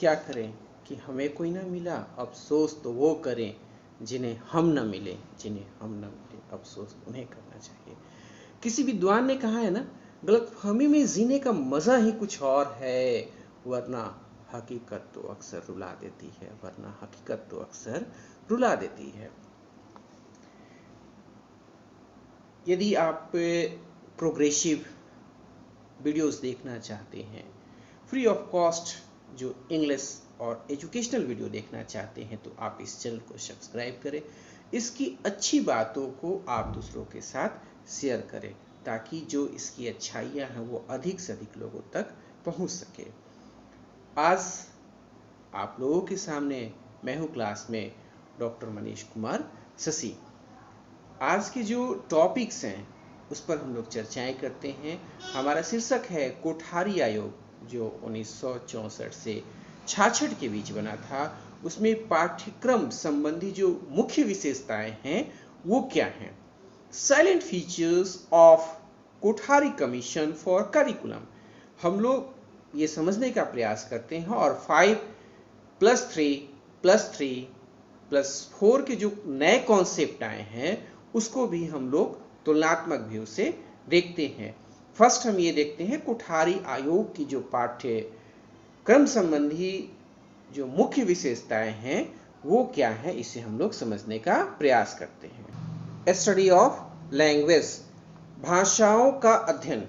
क्या करें कि हमें कोई ना मिला, अफसोस तो वो करें जिन्हें हम न मिले, जिन्हें हम न मिले, अफसोस उन्हें करना चाहिए। किसी विद्वान ने कहा है ना, गलतफहमी में जीने का मजा ही कुछ और है, वरना हकीकत तो अक्सर रुला देती है, वरना हकीकत तो अक्सर रुला देती है। यदि आप प्रोग्रेसिव वीडियोस देखना चाहते हैं, फ्री ऑफ कॉस्ट जो इंग्लिश और एजुकेशनल वीडियो देखना चाहते हैं, तो आप इस चैनल को सब्सक्राइब करें। इसकी अच्छी बातों को आप दूसरों के साथ शेयर करें, ताकि जो इसकी अच्छाइयाँ हैं वो अधिक से अधिक लोगों तक पहुंच सके। आज आप लोगों के सामने मैं हूँ क्लास में डॉक्टर मनीष कुमार शशि। आज के जो टॉपिक्स हैं उस पर हम लोग चर्चाएं करते हैं। हमारा शीर्षक है कोठारी आयोग, जो 1964 से 66 के बीच बना था। उसमें पाठ्यक्रम संबंधी जो मुख्य विशेषताएं हैं वो क्या हैं। Salient features of Kothari commission for curriculum, हम लोग ये समझने का प्रयास करते हैं। और 5+3+3+4 के जो नए कॉन्सेप्ट आए हैं उसको भी हम लोग तुलनात्मक व्यू से देखते हैं। फर्स्ट हम ये देखते हैं कोठारी आयोग की जो पाठ्यक्रम संबंधी जो मुख्य विशेषताएं हैं वो क्या है, इसे हम लोग समझने का प्रयास करते हैं। स्टडी ऑफ लैंग्वेज, भाषाओं का अध्ययन।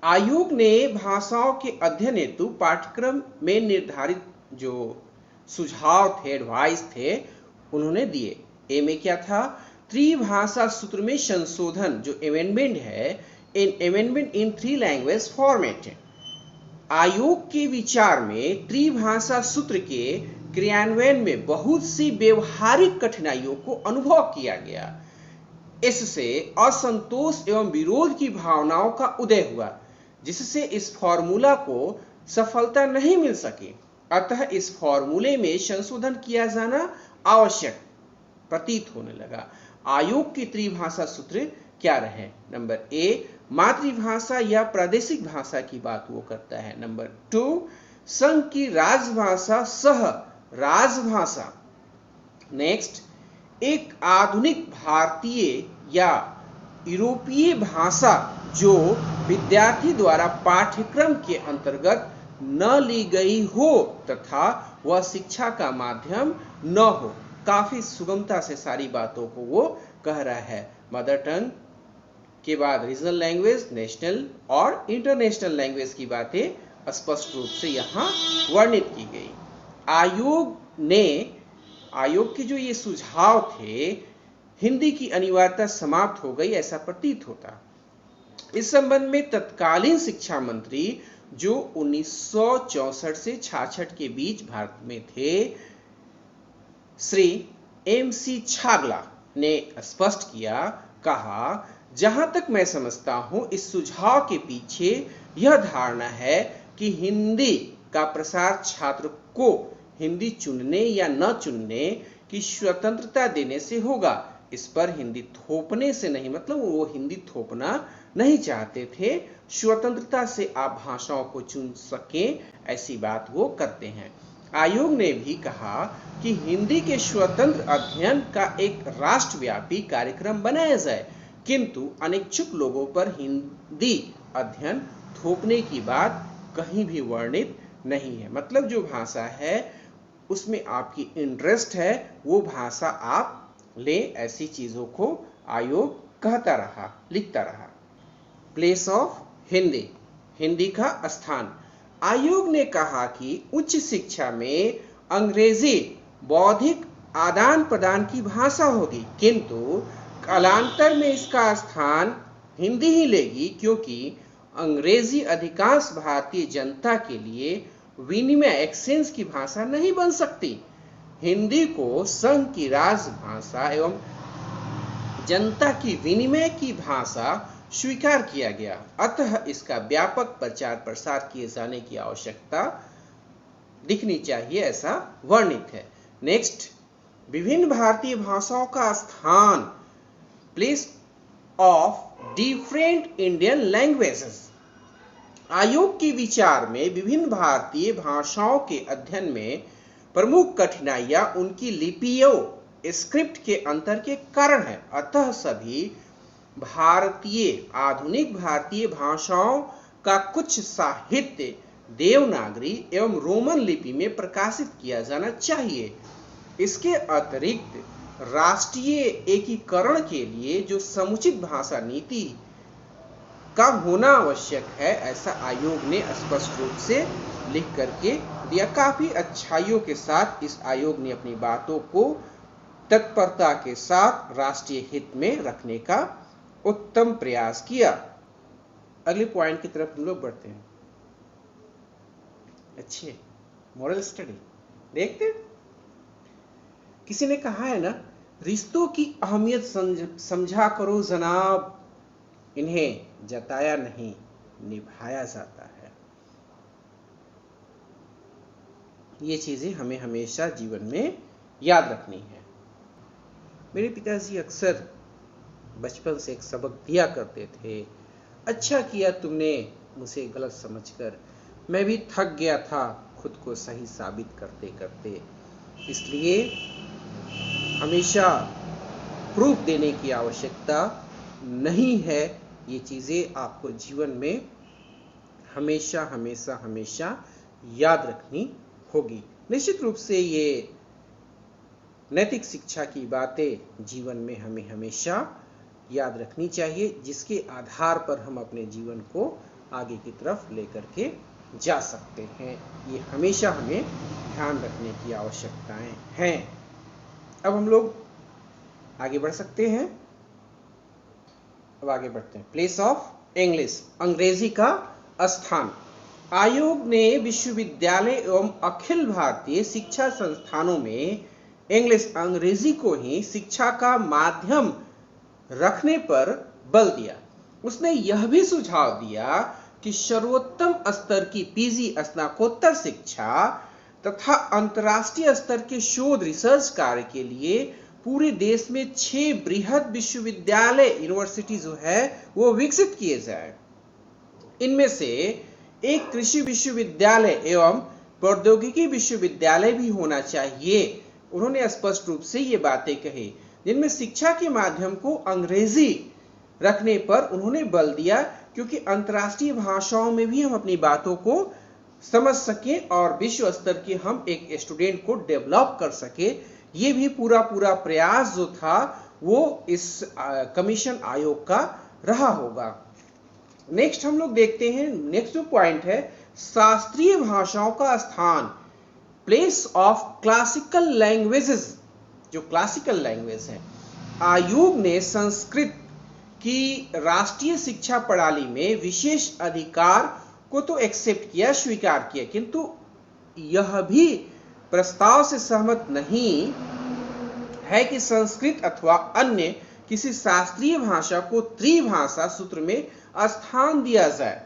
आयोग ने भाषाओं के अध्ययन हेतु पाठ्यक्रम में निर्धारित जो सुझाव थे, एडवाइस थे, उन्होंने दिए। ए में क्या था, त्रिभाषा सूत्र में संशोधन जो अमेंडमेंट है, अमेंडमेंट इन 3 लैंग्वेज फॉर्मेट। आयोग के विचार में त्रिभाषा सूत्र के क्रियान्वयन में बहुत सी व्यवहारिक कठिनाइयों को अनुभव किया गया। इससे असंतोष एवं विरोध की भावनाओं का उदय हुआ, जिससे इस फॉर्मूला को सफलता नहीं मिल सकी। अतः इस फॉर्मूले में संशोधन किया जाना आवश्यक प्रतीत होने लगा। आयोग की त्रिभाषा सूत्र क्या रहे। नंबर ए, मातृभाषा या प्रादेशिक भाषा की बात वो करता है। नंबर 2, संघ की राजभाषा सह राजभाषा। नेक्स्ट, एक आधुनिक भारतीय या यूरोपीय भाषा जो विद्यार्थी द्वारा पाठ्यक्रम के अंतर्गत न ली गई हो तथा वह शिक्षा का माध्यम न हो। काफी सुगमता से सारी बातों को वो कह रहा है। मदर टंग के बाद रीजनल लैंग्वेज, नेशनल और इंटरनेशनल लैंग्वेज की बातें स्पष्ट रूप से यहाँ वर्णित की गई। आयोग के जो ये सुझाव थे, हिंदी की अनिवार्यता समाप्त हो गई ऐसा प्रतीत होता। इस संबंध में तत्कालीन शिक्षा मंत्री जो 1964 से 66 के बीच भारत में थे, श्री MC छागला ने स्पष्ट किया, कहा, जहां तक मैं समझता हूं इस सुझाव के पीछे यह धारणा है कि हिंदी का प्रसार छात्र को हिंदी चुनने या न चुनने की स्वतंत्रता देने से होगा। इस पर हिंदी थोपने से नहीं, मतलब वो हिंदी थोपना नहीं चाहते थे। स्वतंत्रता से आप भाषाओं को चुन सकें, ऐसी बात वो करते हैं। आयोग ने भी कहा कि हिंदी के स्वतंत्र अध्ययन का एक राष्ट्रव्यापी कार्यक्रम बनाया जाए, किंतु अनिच्छुक लोगों पर हिंदी अध्ययन थोपने की बात कहीं भी वर्णित नहीं है। मतलब जो भाषा है उसमें आपकी इंटरेस्ट है, वो भाषा आप ले, ऐसी चीजों को आयोग कहता रहा, लिखता रहा। प्लेस ऑफ हिंदी, हिंदी का स्थान। आयोग ने कहा कि उच्च शिक्षा में अंग्रेजी बौद्धिक आदान प्रदान की भाषा होगी, किंतु कालांतर में इसका स्थान हिंदी ही लेगी, क्योंकि अंग्रेजी अधिकांश भारतीय जनता के लिए विनिमय एक्सचेंज की भाषा नहीं बन सकती। हिंदी को संघ की राजभाषा एवं जनता की विनिमय की भाषा स्वीकार किया गया। अतः इसका व्यापक प्रचार प्रसार किए जाने की आवश्यकता दिखनी चाहिए, ऐसा वर्णित है। नेक्स्ट, विभिन्न भारतीय भाषाओं का स्थान, place of different Indian languages. आयोग के विचार में विभिन्न भारतीय भाषाओं के अध्ययन में प्रमुख कठिनाइयां उनकी लिपियों स्क्रिप्ट के अंतर के कारण है। अतः सभी आधुनिक भारतीय भाषाओं का कुछ साहित्य देवनागरी एवं रोमन लिपि में प्रकाशित किया जाना चाहिए। इसके अतिरिक्त राष्ट्रीय एकीकरण के लिए जो समुचित भाषा नीति का होना आवश्यक है, ऐसा आयोग ने स्पष्ट रूप से लिख करके दिया। काफी अच्छाइयों के साथ इस आयोग ने अपनी बातों को तत्परता के साथ राष्ट्रीय हित में रखने का उत्तम प्रयास किया। अगले पॉइंट की तरफ हम लोग बढ़ते हैं। अच्छे मॉरल स्टडी देखते हैं। किसी ने कहा है ना, रिश्तों की अहमियत समझा करो जनाब, इन्हें जताया नहीं निभाया जाता है। ये चीजें हमें हमेशा जीवन में याद रखनी है। मेरे पिताजी अक्सर बचपन से एक सबक दिया करते थे, अच्छा किया तुमने मुझे गलत समझकर, मैं भी थक गया था खुद को सही साबित करते करते। इसलिए हमेशा प्रूफ देने की आवश्यकता नहीं है। ये चीजें आपको जीवन में हमेशा हमेशा हमेशा याद रखनी होगी। निश्चित रूप से ये नैतिक शिक्षा की बातें जीवन में हमें हमेशा याद रखनी चाहिए, जिसके आधार पर हम अपने जीवन को आगे की तरफ लेकर के जा सकते हैं। ये हमेशा हमें ध्यान रखने की आवश्यकताएं हैं। अब हम लोग आगे बढ़ सकते हैं। अब आगे बढ़ते हैं। प्लेस ऑफ इंग्लिश, अंग्रेजी का स्थान। आयोग ने विश्वविद्यालय एवं अखिल भारतीय शिक्षा संस्थानों में इंग्लिश अंग्रेजी को ही शिक्षा का माध्यम रखने पर बल दिया। उसने यह भी सुझाव दिया कि सर्वोत्तम स्तर की पीजी स्नातकोत्तर शिक्षा तथा अंतर्राष्ट्रीय स्तर के शोध रिसर्च कार्य के लिए पूरे देश में 6 बृहद विश्वविद्यालय यूनिवर्सिटी जो है वो विकसित किए जाए। इनमें से एक कृषि विश्वविद्यालय एवं प्रौद्योगिकी विश्वविद्यालय भी होना चाहिए। उन्होंने स्पष्ट रूप से ये बातें कही, जिनमें शिक्षा के माध्यम को अंग्रेजी रखने पर उन्होंने बल दिया, क्योंकि अंतर्राष्ट्रीय भाषाओं में भी हम अपनी बातों को समझ सकें और विश्व स्तर के हम एक स्टूडेंट को डेवलप कर सके। ये भी पूरा प्रयास जो था वो इस कमीशन आयोग का रहा होगा। नेक्स्ट हम लोग देखते हैं, नेक्स्ट जो पॉइंट है, शास्त्रीय भाषाओं का स्थान, प्लेस ऑफ क्लासिकल लैंग्वेजेस। जो क्लासिकल लैंग्वेज है, आयोग ने संस्कृत की राष्ट्रीय शिक्षा प्रणाली में विशेष अधिकार को तो एक्सेप्ट किया, स्वीकार किया, किंतु यह भी प्रस्ताव से सहमत नहीं है कि संस्कृत अथवा अन्य किसी शास्त्रीय भाषा को त्रिभाषा सूत्र में स्थान दिया जाए।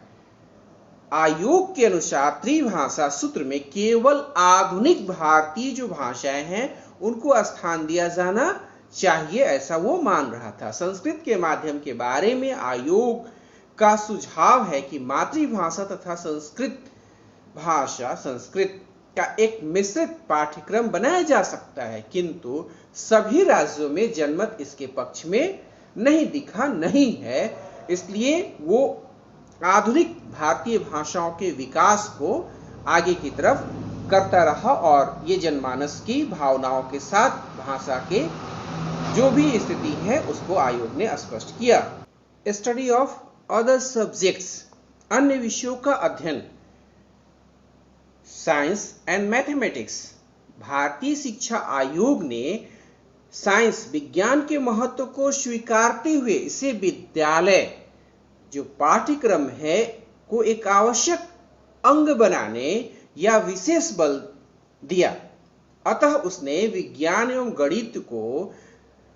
आयोग के अनुसार त्रिभाषा सूत्र में केवल आधुनिक भारतीय जो भाषाएं हैं उनको स्थान दिया जाना चाहिए, ऐसा वो मान रहा था। संस्कृत के माध्यम के बारे में आयोग का सुझाव है कि मातृभाषा तथा संस्कृत का एक मिश्रित पाठ्यक्रम बनाया जा सकता है, किंतु सभी राज्यों में जनमत इसके पक्ष में नहीं दिखा नहीं है। इसलिए वो आधुनिक भारतीय भाषाओं के विकास को आगे की तरफ करता रहा और ये जनमानस की भावनाओं के साथ भाषा के जो भी स्थिति है उसको आयोग ने स्पष्ट किया। स्टडी ऑफ अदर सब्जेक्ट्स, अन्य विषयों का अध्ययन, साइंस एंड मैथमेटिक्स। भारतीय शिक्षा आयोग ने साइंस विज्ञान के महत्व को स्वीकारते हुए इसे विद्यालय जो पाठ्यक्रम है को एक आवश्यक अंग बनाने या विशेष बल दिया। अतः उसने विज्ञान एवं गणित को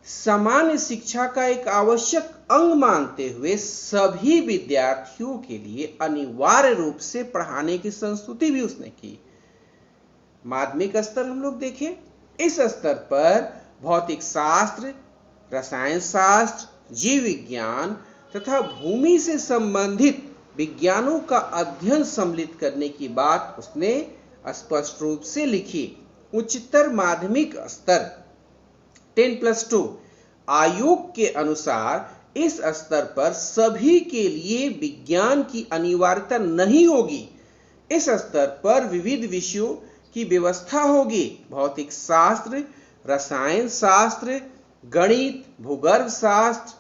सामान्य शिक्षा का एक आवश्यक अंग मानते हुए सभी विद्यार्थियों के लिए अनिवार्य रूप से पढ़ाने की संस्तुति भी उसने की। माध्यमिक स्तर हम लोग देखें, इस स्तर पर भौतिक शास्त्र, रसायन शास्त्र, जीव विज्ञान तथा भूमि से संबंधित विज्ञानों का अध्ययन सम्मिलित करने की बात उसने स्पष्ट रूप से लिखी। उच्चतर माध्यमिक स्तर 10+2 आयोग के अनुसार इस स्तर पर सभी के लिए विज्ञान की अनिवार्यता नहीं होगी। इस स्तर पर विविध विषयों की व्यवस्था होगी। भौतिक शास्त्र, रसायन शास्त्र, गणित, भूगर्भ शास्त्र,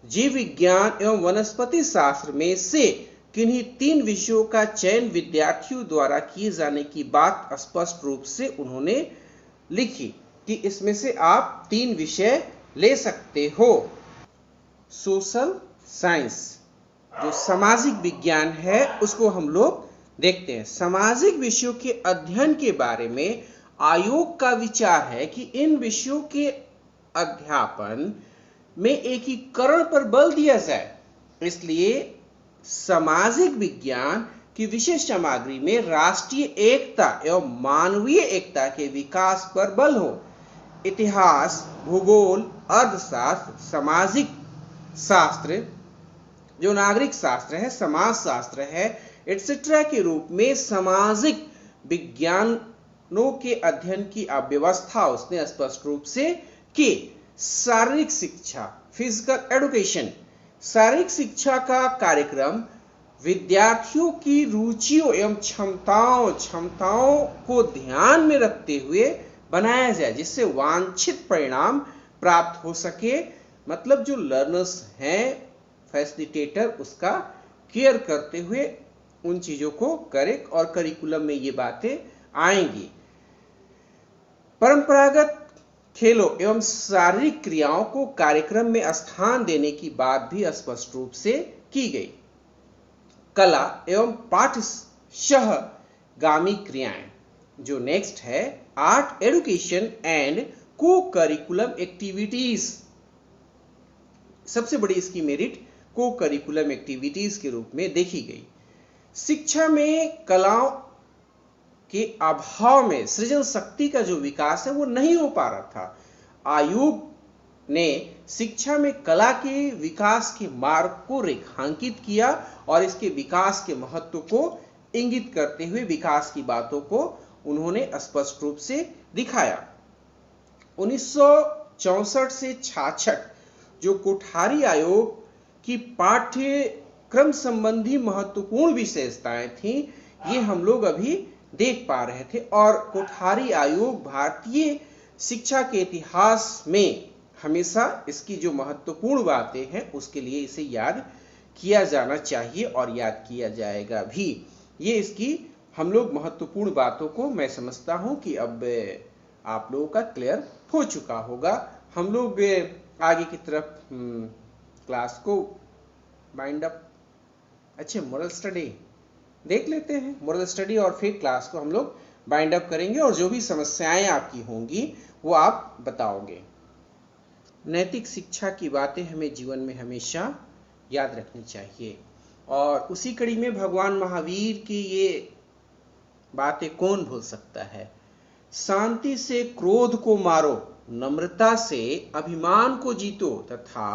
जीव विज्ञान एवं वनस्पति शास्त्र में से किन्हीं 3 विषयों का चयन विद्यार्थियों द्वारा किए जाने की बात स्पष्ट रूप से उन्होंने लिखी कि इसमें से आप 3 विषय ले सकते हो। सोशल साइंस जो सामाजिक विज्ञान है उसको हम लोग देखते हैं। सामाजिक विषयों के अध्ययन के बारे में आयोग का विचार है कि इन विषयों के अध्यापन में एकीकरण पर बल दिया जाए। इसलिए सामाजिक विज्ञान की विशेष सामग्री में राष्ट्रीय एकता एवं मानवीय एकता के विकास पर बल हो। इतिहास, भूगोल, अर्थशास्त्र, सामाजिक शास्त्र जो नागरिक शास्त्र है, समाज शास्त्र है, एटसेट्रा के रूप में सामाजिक विज्ञानों के अध्ययन की व्यवस्था उसने स्पष्ट रूप से की। शारीरिक शिक्षा, फिजिकल एजुकेशन, शारीरिक शिक्षा का कार्यक्रम विद्यार्थियों की रुचियों एवं क्षमताओं को ध्यान में रखते हुए बनाया जाए जिससे वांछित परिणाम प्राप्त हो सके। मतलब जो लर्नर्स हैं, फैसिलिटेटर उसका केयर करते हुए उन चीजों को करे और करिकुलम में ये बातें आएंगी। परंपरागत खेलों एवं शारीरिक क्रियाओं को कार्यक्रम में स्थान देने की बात भी स्पष्ट रूप से की गई। कला एवं पाठ्य सहगामी क्रियाएं जो नेक्स्ट है आर्ट एजुकेशन एंड को करिकुलम एक्टिविटीज। सबसे बड़ी इसकी मेरिट को करिकुलम एक्टिविटीज के रूप में देखी गई। शिक्षा में कलाओं के अभाव में सृजन शक्ति का जो विकास है वो नहीं हो पा रहा था। आयोग ने शिक्षा में कला के विकास के मार्ग को रेखांकित किया और इसके विकास के महत्व को इंगित करते हुए विकास की बातों को उन्होंने स्पष्ट रूप से दिखाया। 1964 से 66 जो कोठारी आयोग की पाठ्यक्रम संबंधी महत्वपूर्ण विशेषताएं थीं, ये हम लोग अभी देख पा रहे थे। और कोठारी आयोग भारतीय शिक्षा के इतिहास में हमेशा इसकी जो महत्वपूर्ण बातें हैं उसके लिए इसे याद किया जाना चाहिए और याद किया जाएगा भी। ये इसकी हम लोग महत्वपूर्ण बातों को मैं समझता हूं कि अब आप लोगों का क्लियर हो चुका होगा। हम लोग आगे की तरफ क्लास को बाइंड अप अच्छे मोरल स्टडी देख लेते हैं। मोरल स्टडी और फिर क्लास को हम लोग बाइंड अप करेंगे और जो भी समस्याएं आपकी होंगी वो आप बताओगे। नैतिक शिक्षा की बातें हमें जीवन में हमेशा याद रखनी चाहिए और उसी कड़ी में भगवान महावीर की ये बातें कौन भूल सकता है। शांति से क्रोध को मारो, नम्रता से अभिमान को जीतो तथा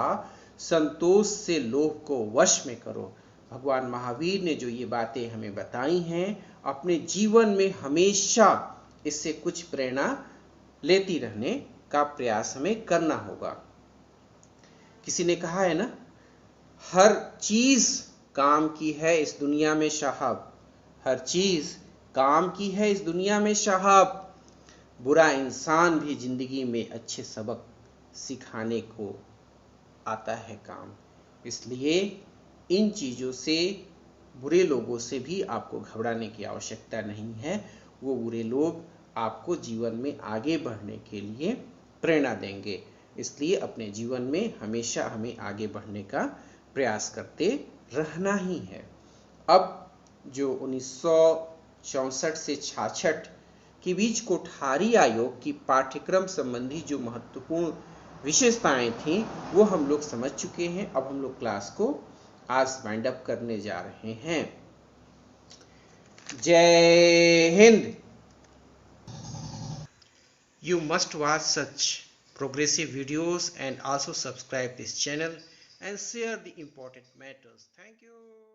संतोष से लोभ को वश में करो। भगवान महावीर ने जो ये बातें हमें बताई हैं अपने जीवन में हमेशा इससे कुछ प्रेरणा लेती रहने का प्रयास हमें करना होगा। किसी ने कहा है ना, हर चीज काम की है इस दुनिया में साहब, हर चीज काम की है इस दुनिया में साहब। बुरा इंसान भी जिंदगी में अच्छे सबक सिखाने को आता है काम। इसलिए इन चीजों से, बुरे लोगों से भी आपको घबराने की आवश्यकता नहीं है। वो बुरे लोग आपको जीवन में आगे बढ़ने के लिए प्रेरणा देंगे। इसलिए अपने जीवन में हमेशा हमें आगे बढ़ने का प्रयास करते रहना ही है। अब जो 1964 से 66 के बीच कोठारी आयोग की पाठ्यक्रम संबंधी जो महत्वपूर्ण विशेषताएं थीं वो हम लोग समझ चुके हैं। अब हम लोग क्लास को आज वाइंड अप करने जा रहे हैं। जय Hind. You must watch such progressive videos and also subscribe this channel and share the important matters. Thank you.